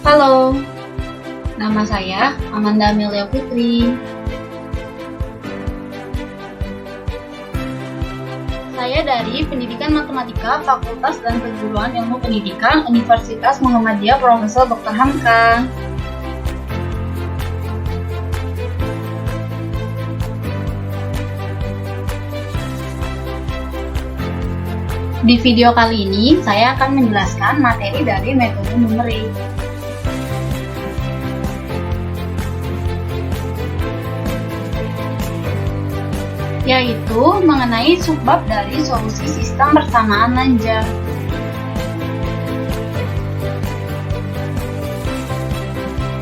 Halo, nama saya Amanda Amelia Putri. Saya dari Pendidikan Matematika Fakultas dan Keguruan Ilmu Pendidikan Universitas Muhammadiyah Profesor Dr. Hamka. Di video kali ini, saya akan menjelaskan materi dari metode numerik. Yaitu mengenai subbab dari solusi sistem persamaan lanjar.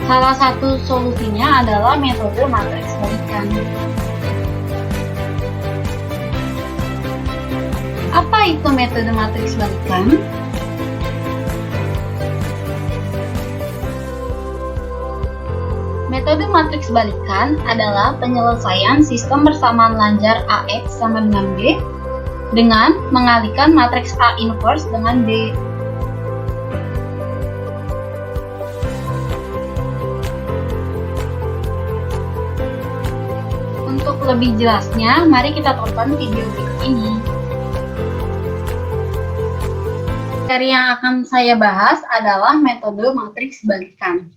Salah satu solusinya adalah metode matriks balikan. Apa itu metode matriks balikan? Metode matriks balikan adalah penyelesaian sistem persamaan lanjar AX sama dengan B dengan mengalihkan matriks A inverse dengan B. Untuk lebih jelasnya, mari kita tonton video berikut ini. Materi yang akan saya bahas adalah metode matriks balikan.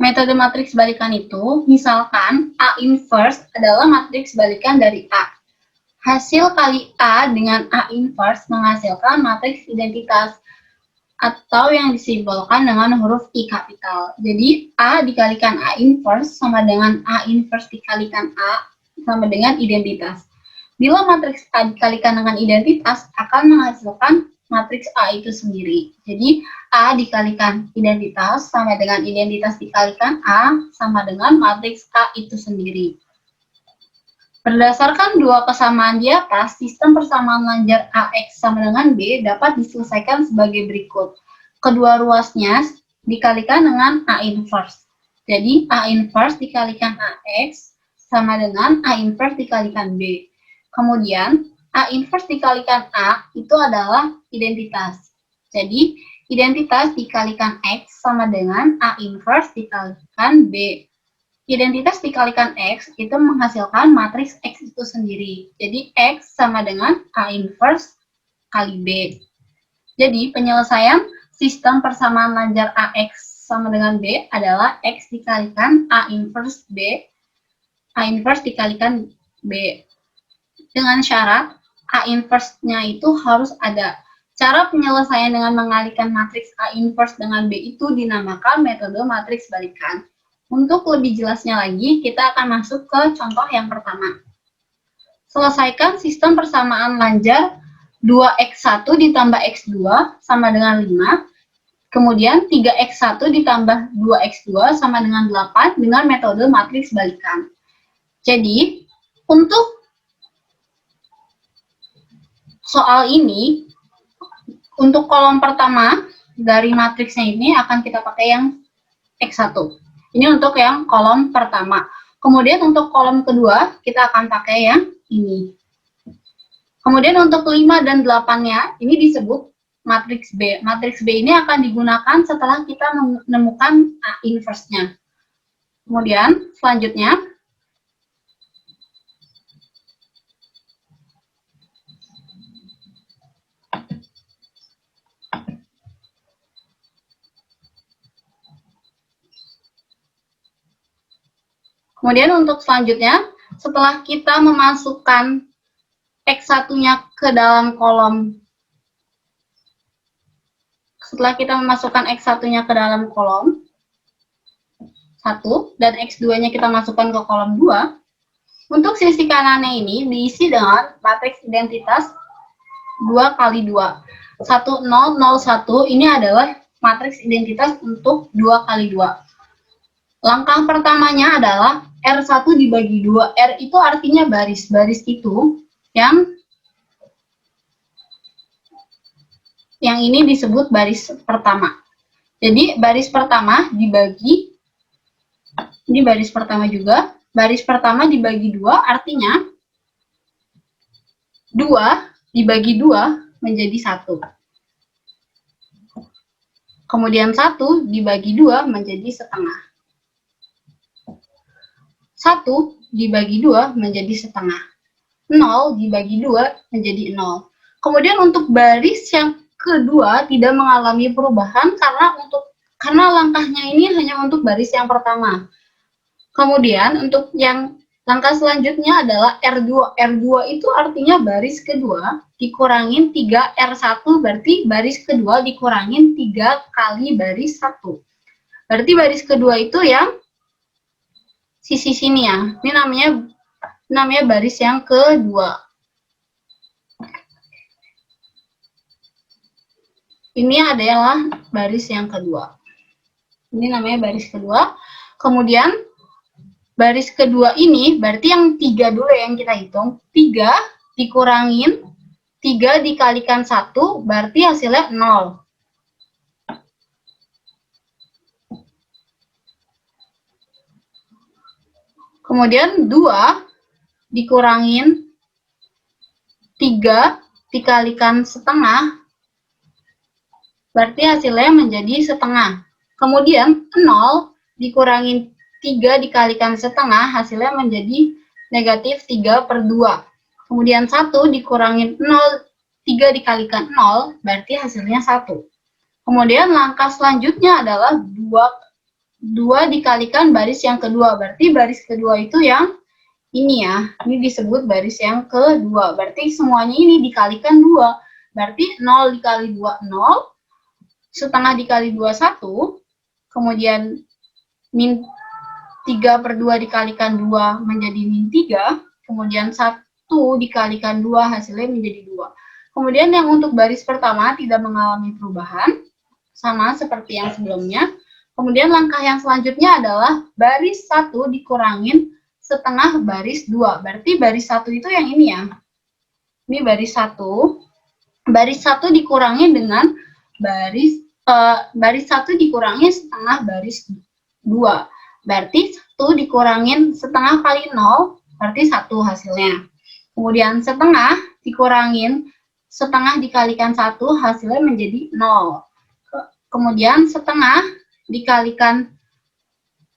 Metode matriks balikan itu, misalkan A inverse adalah matriks balikan dari A. Hasil kali A dengan A inverse menghasilkan matriks identitas atau yang disimbolkan dengan huruf I kapital. Jadi, A dikalikan A inverse sama dengan A inverse dikalikan A sama dengan identitas. Bila matriks A dikalikan dengan identitas, akan menghasilkan matriks A itu sendiri. Jadi, A dikalikan identitas sama dengan identitas dikalikan A sama dengan matriks A itu sendiri. Berdasarkan dua kesamaan di atas, sistem persamaan lanjar AX sama dengan B dapat diselesaikan sebagai berikut. Kedua ruasnya dikalikan dengan A inverse. Jadi, A inverse dikalikan AX sama dengan A inverse dikalikan B. Kemudian, A inverse dikalikan A itu adalah identitas. Jadi, identitas dikalikan X sama dengan A inverse dikalikan B. Identitas dikalikan X itu menghasilkan matriks X itu sendiri. Jadi, X sama dengan A inverse kali B. Jadi, penyelesaian sistem persamaan lanjar AX sama dengan B adalah X dikalikan A inverse B, A inverse dikalikan B. Dengan syarat A inverse-nya itu harus ada. Cara penyelesaian dengan mengalihkan matriks A inverse dengan B itu dinamakan metode matriks balikan. Untuk lebih jelasnya lagi, kita akan masuk ke contoh yang pertama. Selesaikan sistem persamaan lanjar 2x1 ditambah x2 sama dengan 5. Kemudian 3x1 ditambah 2x2 sama dengan 8 dengan metode matriks balikan. Jadi, untuk soal ini, untuk kolom pertama dari matriksnya ini akan kita pakai yang X1. Ini untuk yang kolom pertama. Kemudian untuk kolom kedua, kita akan pakai yang ini. Kemudian untuk 5 dan 8-nya, ini disebut matriks B. Matriks B ini akan digunakan setelah kita menemukan A inverse-nya. Kemudian, selanjutnya, untuk selanjutnya, setelah kita memasukkan X1-nya ke dalam kolom, kolom 1, dan X2-nya kita masukkan ke kolom 2, untuk sisi kanannya ini diisi dengan matriks identitas 2 kali 2. 1, 0, 0, 1, ini adalah matriks identitas untuk 2 kali 2. Langkah pertamanya adalah R1 dibagi 2. R itu artinya baris. Baris itu yang ini disebut baris pertama. Jadi, baris pertama dibagi, ini baris pertama juga, baris pertama dibagi 2 artinya 2 dibagi 2 menjadi 1. Kemudian 1 dibagi 2 menjadi setengah. 1 dibagi 2 menjadi setengah. 0 dibagi 2 menjadi 0. Kemudian untuk baris yang kedua tidak mengalami perubahan karena langkahnya ini hanya untuk baris yang pertama. Kemudian untuk yang langkah selanjutnya adalah R2. R2 itu artinya baris kedua dikurangin 3R1, berarti baris kedua dikurangin 3 kali baris 1. Berarti baris kedua itu yang sisi sini ya. Ini namanya baris yang kedua. Ini adalah baris yang kedua. Ini namanya baris kedua. Kemudian baris kedua ini berarti yang 3 dulu yang kita hitung. 3 dikurangin 3 dikalikan 1 berarti hasilnya 0. Kemudian 2 dikurangin 3 dikalikan setengah berarti hasilnya menjadi setengah. Kemudian 0 dikurangin 3 dikalikan setengah hasilnya menjadi negatif 3/2. Kemudian 1 dikurangin 0, 3 dikalikan 0 berarti hasilnya 1. Kemudian langkah selanjutnya adalah 2 dikalikan baris yang kedua. Berarti baris kedua itu yang ini ya. Ini disebut baris yang kedua. Berarti semuanya ini dikalikan 2. Berarti 0 dikali 2, 0. Setengah dikali 2, 1. Kemudian min 3/2 dikalikan 2 menjadi min 3. Kemudian 1 dikalikan 2 hasilnya menjadi 2. Kemudian yang untuk baris pertama tidak mengalami perubahan. Sama seperti yang sebelumnya. Kemudian langkah yang selanjutnya adalah baris 1 dikurangin setengah baris 2. Berarti baris 1 itu yang ini ya. Ini baris 1. Baris 1 dikurangi dengan baris 1 dikurangi setengah baris 2. Berarti 1 dikurangin setengah kali 0, berarti 1 hasilnya. Kemudian setengah dikurangin setengah dikalikan 1, hasilnya menjadi 0. Kemudian setengah dikalikan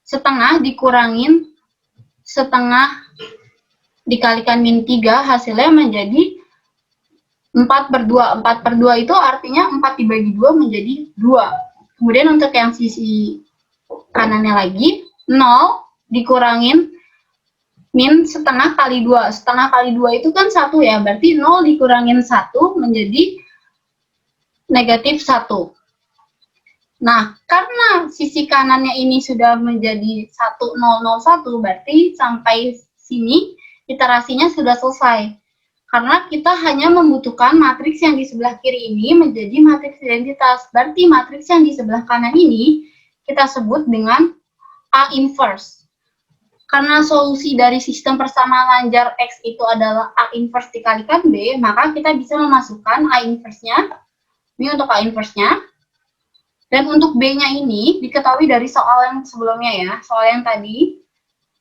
setengah dikurangin setengah dikalikan min 3, hasilnya menjadi 4/2. 4/2 itu artinya 4 dibagi 2 menjadi 2. Kemudian untuk yang sisi kanannya lagi, 0 dikurangin min setengah kali 2. Setengah kali 2 itu kan 1 ya, berarti 0 dikurangin 1 menjadi negatif 1. Nah, karena sisi kanannya ini sudah menjadi 1001, berarti sampai sini iterasinya sudah selesai. Karena kita hanya membutuhkan matriks yang di sebelah kiri ini menjadi matriks identitas. Berarti matriks yang di sebelah kanan ini kita sebut dengan A inverse. Karena solusi dari sistem persamaan lanjar X itu adalah A inverse dikalikan B, maka kita bisa memasukkan A inverse-nya. Ini untuk A inverse-nya. Dan untuk B-nya ini diketahui dari soal yang sebelumnya ya. Soal yang tadi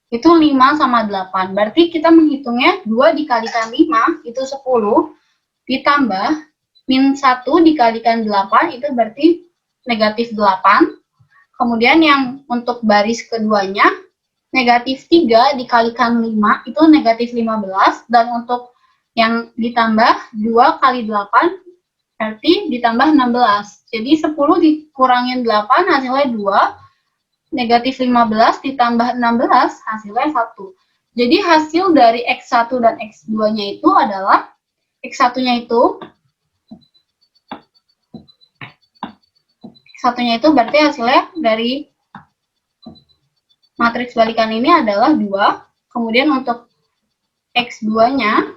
itu 5 sama 8. Berarti kita menghitungnya 2 dikalikan 5 itu 10 ditambah min 1 dikalikan 8 itu berarti negatif 8. Kemudian yang untuk baris keduanya, negatif 3 dikalikan 5 itu negatif 15. Dan untuk yang ditambah 2 kali 8, berarti ditambah 16. Jadi 10 dikurangin 8 hasilnya 2. Negatif 15 ditambah 16 hasilnya 1. Jadi hasil dari X1 dan X2-nya itu adalah, X1-nya itu berarti hasilnya dari matriks balikan ini adalah 2. Kemudian untuk X2-nya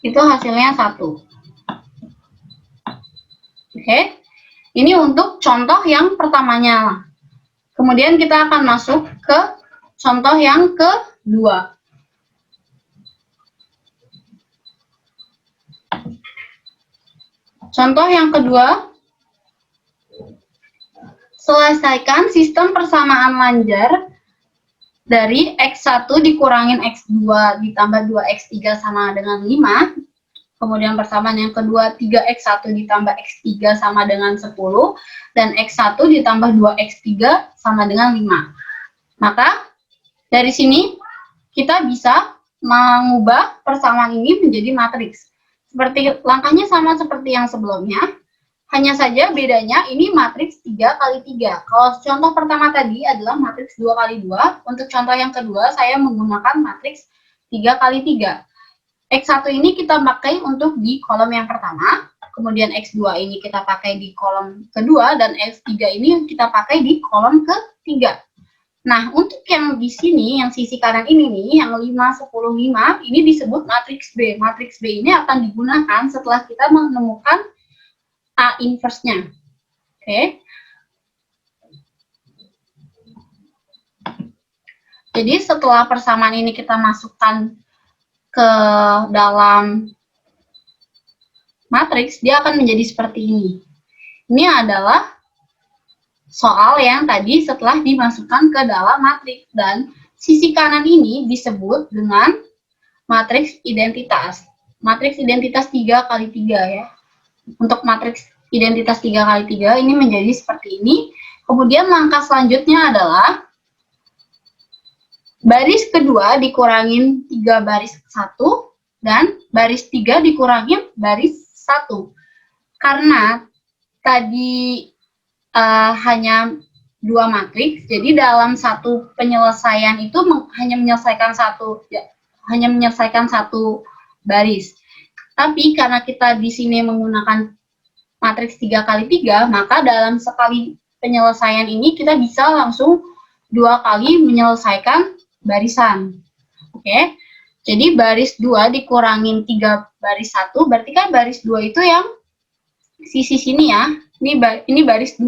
itu hasilnya 1. Oke. Ini untuk contoh yang pertamanya. Kemudian kita akan masuk ke contoh yang kedua. Contoh yang kedua, selesaikan sistem persamaan lanjar dari X1 dikurangin X2 ditambah 2X3 sama dengan 5. Kemudian persamaan yang kedua, 3X1 ditambah X3 sama dengan 10. Dan X1 ditambah 2X3 sama dengan 5. Maka dari sini kita bisa mengubah persamaan ini menjadi matriks. Seperti langkahnya sama seperti yang sebelumnya, hanya saja bedanya ini matriks 3 kali 3. Kalau contoh pertama tadi adalah matriks 2 kali 2, untuk contoh yang kedua saya menggunakan matriks 3 kali 3. X1 ini kita pakai untuk di kolom yang pertama, kemudian X2 ini kita pakai di kolom kedua, dan X3 ini kita pakai di kolom ketiga. Nah, untuk yang di sini, yang sisi kanan ini nih, yang 5, 10, 5, ini disebut matriks B. Matriks B ini akan digunakan setelah kita menemukan A inverse-nya. Oke. Jadi setelah persamaan ini kita masukkan ke dalam matriks, dia akan menjadi seperti ini. Ini adalah soal yang tadi setelah dimasukkan ke dalam matriks, dan sisi kanan ini disebut dengan matriks identitas. Matriks identitas 3 kali 3 ya. Untuk matriks identitas 3 kali 3 ini menjadi seperti ini. Kemudian langkah selanjutnya adalah baris kedua dikurangin 3 baris 1 dan baris 3 dikurangin baris 1. Karena tadi hanya 2 matriks, jadi dalam satu penyelesaian itu hanya menyelesaikan satu baris. Tapi karena kita di sini menggunakan matriks 3 kali 3, maka dalam sekali penyelesaian ini kita bisa langsung 2 kali menyelesaikan barisan. Oke. Jadi baris 2 dikurangin 3 baris 1, berarti kan baris 2 itu yang sisi sini ya. Ini baris 2.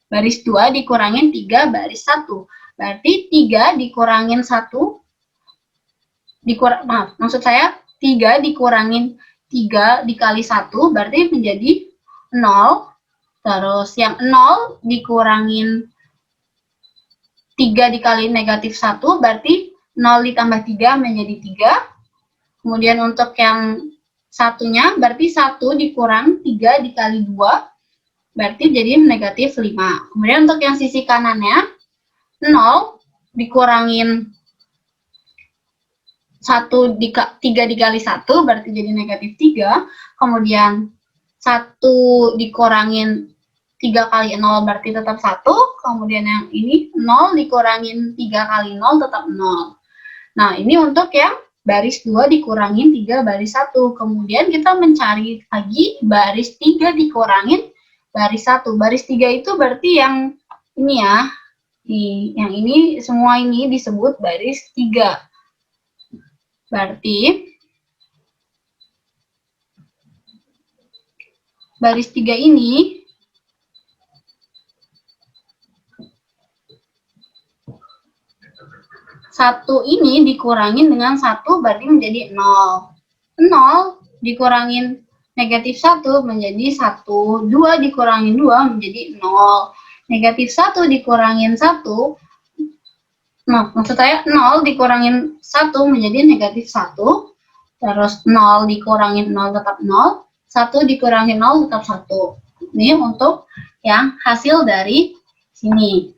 Baris 2 dikurangin 3 baris 1. Berarti 3 dikurangin 1 maksud saya 3 dikurangin 3 dikali 1 berarti menjadi 0. Terus yang 0 dikurangin 3 dikali negatif 1 berarti 0 ditambah 3 menjadi 3. Kemudian untuk yang satunya berarti 1 dikurang 3 dikali 2 berarti jadi negatif 5. Kemudian untuk yang sisi kanannya 0 dikurangin 3 dikali 1 berarti jadi negatif 3. Kemudian 1 dikurangin 3 kali 0 berarti tetap 1. Kemudian yang ini 0 dikurangin 3 kali 0 tetap 0. Nah, ini untuk yang baris 2 dikurangin 3 baris 1. Kemudian kita mencari lagi baris 3 dikurangin baris 1. Baris 3 itu berarti yang ini ya. Yang ini, semua ini disebut baris 3. Berarti baris 3 ini satu ini dikurangin dengan 1 berarti menjadi 0. 0 dikurangin negatif 1 menjadi 1. 2 dikurangin 2 menjadi 0. Negatif 1 dikurangin 1, maksud saya 0 dikurangin 1 menjadi negatif 1. Terus 0 dikurangin 0 tetap 0. 1 dikurangin 0 tetap 1. Ini untuk yang hasil dari sini.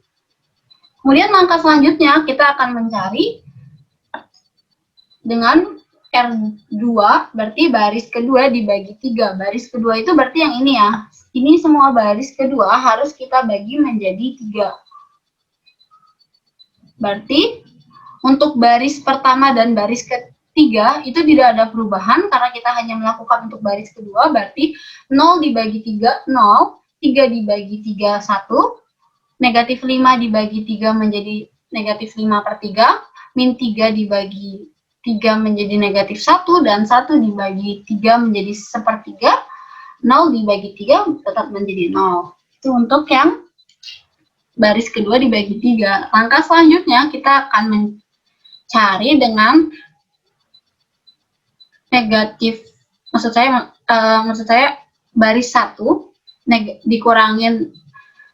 Kemudian langkah selanjutnya kita akan mencari dengan R2 berarti baris kedua dibagi 3. Baris kedua itu berarti yang ini ya. Ini semua baris kedua harus kita bagi menjadi 3. Berarti untuk baris pertama dan baris ketiga itu tidak ada perubahan karena kita hanya melakukan untuk baris kedua. Berarti 0 dibagi 3, 0. 3 dibagi 3, 1. Negatif 5 dibagi 3 menjadi negatif 5/3. Min 3 dibagi 3 menjadi negatif 1. Dan 1 dibagi 3 menjadi 1/3. 0 dibagi 3 tetap menjadi 0. Itu untuk yang baris kedua dibagi 3. Langkah selanjutnya kita akan mencari dengan negatif, maksud saya baris 1 dikurangin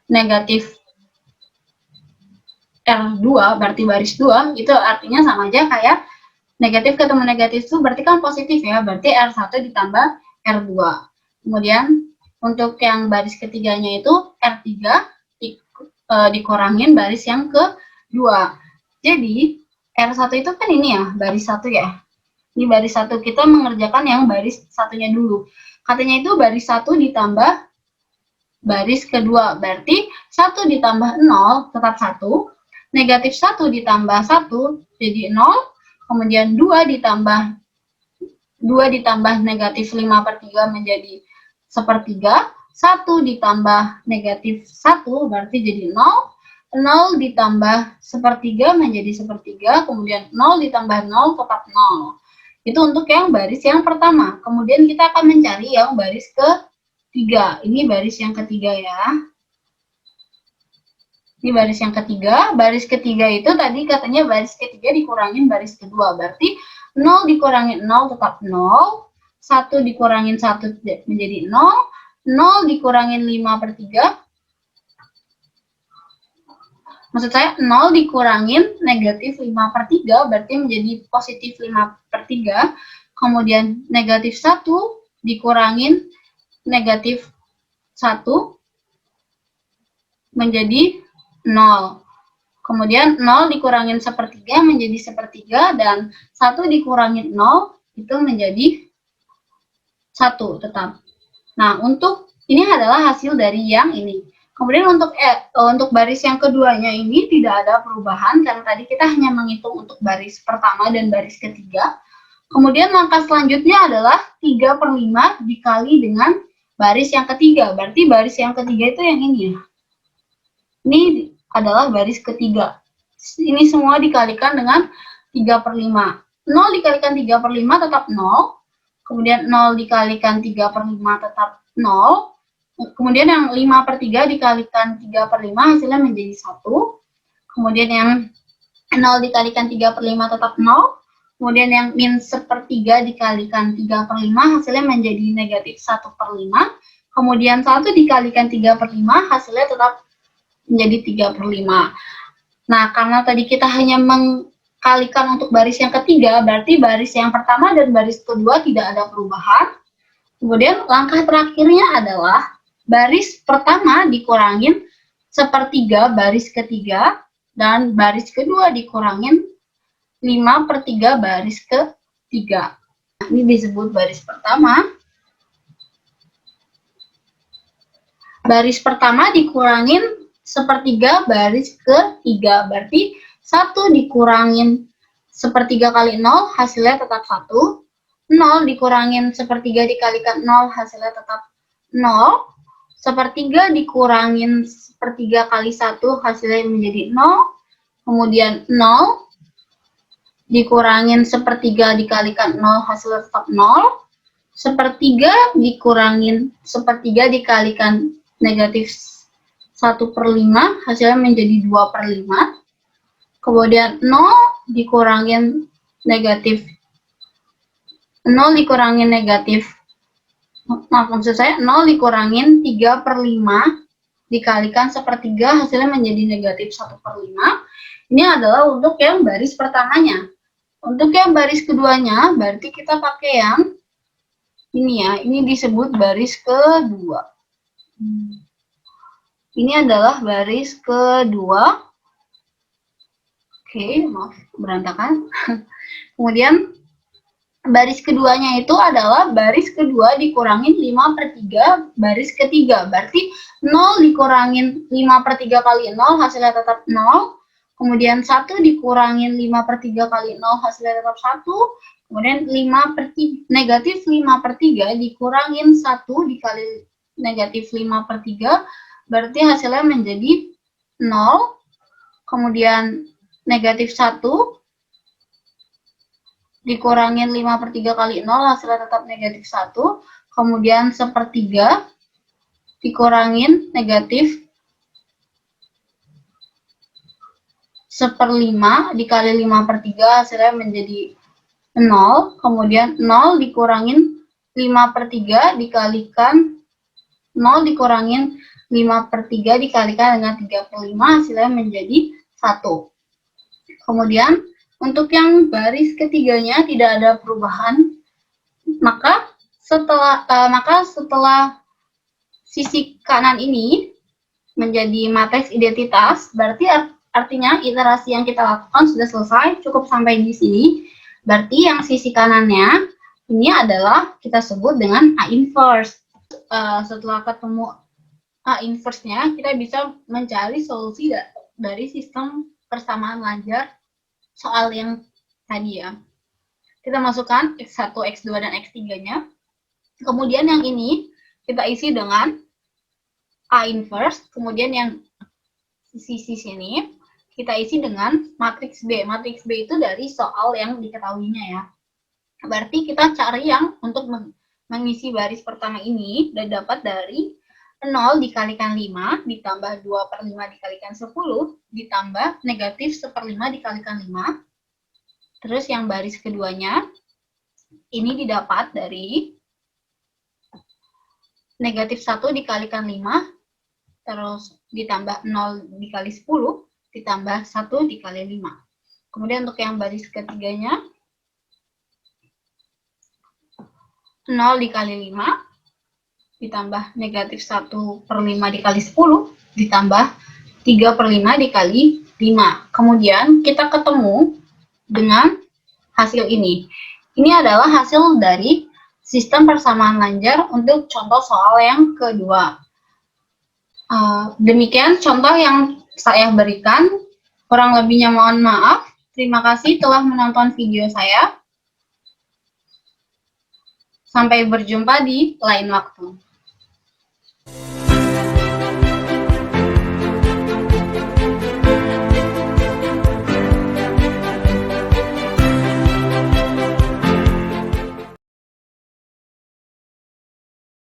negatif R2, berarti baris 2, itu artinya sama aja kayak negatif ketemu negatif itu berarti kan positif ya, berarti R1 ditambah R2. Kemudian untuk yang baris ketiganya itu R3 dikurangin baris yang kedua. Jadi R1 itu kan ini ya, baris 1 ya. Ini baris 1, kita mengerjakan yang baris satunya dulu. Katanya itu baris 1 ditambah baris kedua, berarti 1 ditambah 0 tetap 1, negatif 1 ditambah 1 jadi 0, kemudian 2 ditambah negatif 5/3 menjadi sepertiga, 1 ditambah negatif 1 berarti jadi 0, 0 ditambah sepertiga menjadi sepertiga, kemudian 0 ditambah 0 tetap 0. Itu untuk yang baris yang pertama. Kemudian kita akan mencari yang baris ketiga. Ini baris yang ketiga ya. Ini baris yang ketiga. Baris ketiga itu tadi katanya baris ketiga dikurangin baris kedua. Berarti 0 dikurangin 0 tetap 0. 1 dikurangin 1 menjadi 0. 0 dikurangin 5/3. Maksud saya 0 dikurangin negatif 5/3 berarti menjadi positif 5/3. Kemudian negatif 1 dikurangin negatif 1 menjadi 0. Kemudian 0 dikurangin sepertiga menjadi sepertiga, dan 1 dikurangin 0 itu menjadi 1 tetap. Nah, untuk ini adalah hasil dari yang ini. Kemudian untuk baris yang keduanya ini tidak ada perubahan karena tadi kita hanya menghitung untuk baris pertama dan baris ketiga. Kemudian langkah selanjutnya adalah 3/5 dikali dengan baris yang ketiga. Berarti baris yang ketiga itu yang ini ya. Ini adalah baris ketiga. Ini semua dikalikan dengan 3/5. 0 dikalikan 3/5 tetap 0. Kemudian 0 dikalikan 3/5 tetap 0. Kemudian yang 5/3 dikalikan 3/5 hasilnya menjadi 1. Kemudian yang 0 dikalikan 3/5 tetap 0. Kemudian yang min sepertiga dikalikan 3/5 hasilnya menjadi negatif 1/5. Kemudian 1 dikalikan 3/5 hasilnya tetap menjadi 3/5. Nah, karena tadi kita hanya mengkalikan untuk baris yang ketiga, berarti baris yang pertama dan baris kedua tidak ada perubahan. Kemudian langkah terakhirnya adalah baris pertama dikurangin sepertiga baris ketiga, dan baris kedua dikurangin 5/3 baris ketiga. Nah, ini disebut baris pertama. Baris pertama dikurangin sepertiga baris ketiga, berarti 1 dikurangin sepertiga kali 0 hasilnya tetap 1. 0 dikurangin sepertiga dikalikan 0 hasilnya tetap 0. Sepertiga dikurangin sepertiga kali 1 hasilnya menjadi 0. Kemudian 0 dikurangin sepertiga dikalikan 0 hasilnya tetap 0. Sepertiga dikurangin sepertiga dikalikan negatif 1/5 hasilnya menjadi 2/5. Kemudian 0 dikurangin negatif 0 dikurangin negatif, maksud saya 0 dikurangin 3/5 dikalikan sepertiga hasilnya menjadi negatif 1/5. Ini adalah untuk yang baris pertamanya. Untuk yang baris keduanya berarti kita pakai yang ini ya, ini disebut baris kedua. Ini adalah baris kedua. Oke, maaf berantakan. Kemudian baris keduanya itu adalah baris kedua dikurangin 5/3 baris ketiga. Berarti 0 dikurangin 5/3 kali 0 hasilnya tetap 0. Kemudian 1 dikurangin 5/3 kali 0 hasilnya tetap 1. Kemudian negatif 5/3 dikurangin 1 dikali negatif 5/3 berarti hasilnya menjadi 0. Kemudian negatif 1 dikurangin 5/3 kali 0 hasilnya tetap negatif 1. Kemudian sepertiga dikurangin negatif 1/5 dikali 5/3 hasilnya menjadi 0. Kemudian 0 dikurangin 5/3 dikalikan 0 dikurangin 5/3 dikalikan dengan 3/5 hasilnya menjadi 1. Kemudian untuk yang baris ketiganya tidak ada perubahan, maka setelah sisi kanan ini menjadi matriks identitas, berarti artinya iterasi yang kita lakukan sudah selesai, cukup sampai di sini. Berarti yang sisi kanannya ini adalah kita sebut dengan A inverse. Setelah ketemu A inverse-nya, kita bisa mencari solusi dari sistem persamaan lanjar soal yang tadi ya. Kita masukkan X1, X2, dan X3-nya. Kemudian yang ini kita isi dengan A inverse, kemudian yang sisi sini kita isi dengan matriks B. Matriks B itu dari soal yang diketahuinya ya. Berarti kita cari yang untuk mengisi baris pertama ini dan dapat dari 0 dikalikan 5 ditambah 2/5 dikalikan 10 ditambah negatif 1/5 dikalikan 5. Terus yang baris keduanya ini didapat dari negatif 1 dikalikan 5 terus ditambah 0 dikali 10 ditambah 1 dikali 5. Kemudian untuk yang baris ketiganya 0 dikali 5 ditambah negatif 1/5 dikali 10 ditambah 3/5 dikali 5. Kemudian kita ketemu dengan hasil ini. Ini adalah hasil dari sistem persamaan lanjar untuk contoh soal yang kedua. Demikian contoh yang saya berikan. Kurang lebihnya mohon maaf. Terima kasih telah menonton video saya. Sampai berjumpa di lain waktu.